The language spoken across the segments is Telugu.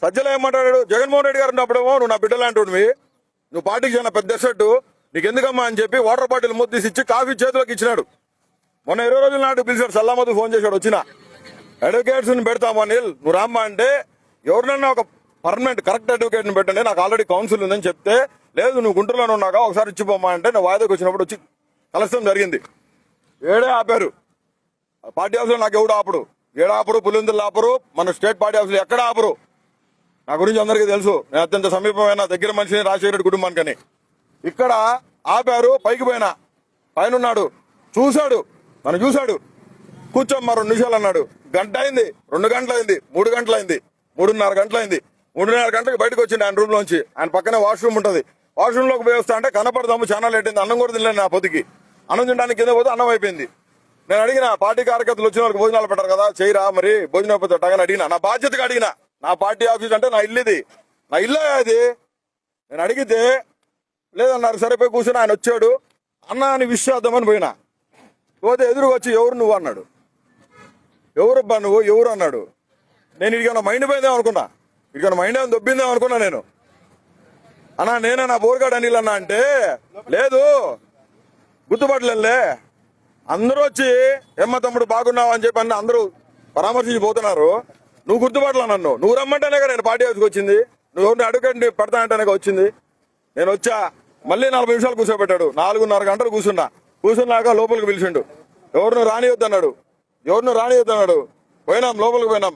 సజ్జల ఏమంటాడు, జగన్మోహన్ రెడ్డి గారు ఉన్నప్పుడేమో నువ్వు నా బిడ్డలాంటివి, నువ్వు పార్టీకి చాలా పెద్ద సెట్, నీకు ఎందుకమ్మా అని చెప్పి వాటర్ బాటిల్ ముద్దు ఇచ్చి కాఫీ చేతిలోకి ఇచ్చినాడు. మొన్న 20 రోజుల నాడు పిలిచాడు, సల్లామద్దు ఫోన్ చేశాడు, వచ్చిన అడ్వకేట్స్ ని పెడతాము అనిల్, నువ్వు రామ్మా అంటే ఎవరినన్నా ఒక పర్మనెంట్ కరెక్ట్ అడ్వకేట్ ని పెట్టండి, నాకు ఆల్రెడీ కౌన్సిల్ ఉందని చెప్తే, లేదు నువ్వు గుంటూరులోనే ఉన్నాగా ఒకసారి ఇచ్చిపోమ్మా అంటే నేను వాయిదాకి వచ్చినప్పుడు వచ్చి కలసం జరిగింది. ఏడే ఆపారు పార్టీ హౌస్ లో, నాకు ఎవడు ఆపడు, ఏడాపరు పులిందులు ఆపరు, మన స్టేట్ పార్టీ హౌస్ లో ఎక్కడ ఆపరు. నా గురించి అందరికీ తెలుసు, నేను అత్యంత సమీపమైన దగ్గర మనిషిని రాజశేఖర రెడ్డి కుటుంబానికని. ఇక్కడ ఆపారు, పైకి పోయినా, పైన ఉన్నాడు, చూశాడు, నన్ను చూశాడు, కూర్చోమ్మా 2 నిమిషాలు అన్నాడు. గంట అయింది, 2 గంటలు అయింది, 3 గంటలు అయింది, 3:30 గంటలు అయింది. 3:30 గంటలకు బయటకు వచ్చింది ఆయన రూమ్ లోంచి. ఆయన పక్కనే వాష్రూమ్ ఉంటుంది, వాష్రూమ్ లోకి పోయి వస్తా అంటే కనపడదాము, చాలా లేట్ అయింది, అన్నం కూడా తినలేదు. నా పొద్దుకి అన్నం తినడానికి కింద పోతే అన్నం అయిపోయింది. నేను అడిగిన, పార్టీ కార్యకర్తలు వచ్చిన వాళ్ళకి భోజనాలు పెట్టారు కదా, చేయరా మరి భోజనం అయిపోతాను అడిగినా, నా బాధ్యతగా అడిగిన. నా పార్టీ ఆఫీస్ అంటే నా ఇల్లు ఇది, నా ఇల్లే అది. నేను అడిగితే లేదన్నారు, సరిపోయి కూర్చొని ఆయన వచ్చాడు, అన్న అని విష్ చేద్దామని పోయినా. పోతే ఎదురుగా వచ్చి ఎవరు నువ్వు అన్నాడు. ఎవరబ్బా నువ్వు, ఎవరు అన్నాడు. నేను ఇడికన్నా మైండ్ పోయిందేమో అనుకున్నా, ఇడికన్నా మైండ్ ఏమైనా దొబ్బిందేమో అనుకున్నా. నేను అన్నా నేనే నా బోర్గాడ్ అనిల్ అన్నా అంటే, లేదు గుర్తుపట్టలేదులే, అందరూ వచ్చి ఎమ్మ తమ్ముడు బాగున్నావు అని చెప్పి అన్న అందరూ పరామర్శించి పోతున్నారు, నువ్వు గుర్తుపట్టలే నన్ను. నువ్వు రమ్మంటేనే కదా నేను పార్టీ హౌస్కి వచ్చింది, నువ్వు ఎవరిని అడ్వకేట్ పెడతానంటేనే వచ్చింది. నేను వచ్చా, మళ్ళీ 40 నిమిషాలు కూర్చోబెట్టాడు, 4:30 గంటలు కూర్చున్నాక లోపలికి పిలిచిండు. ఎవరిని రానివద్దన్నాడు, పోయినాం, లోపలికి పోయినాం,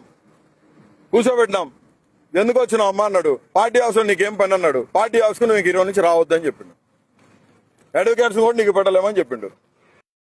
కూర్చోబెట్టినాం. ఎందుకు వచ్చినావు అమ్మా అన్నాడు. పార్టీ హౌస్ లో నీకేం పని అన్నాడు. పార్టీ హౌస్ కు నువ్వు 20 నుంచి రావద్దని చెప్పిండు. అడ్వకేట్స్ కూడా నీకు పెట్టలేమని చెప్పిండు.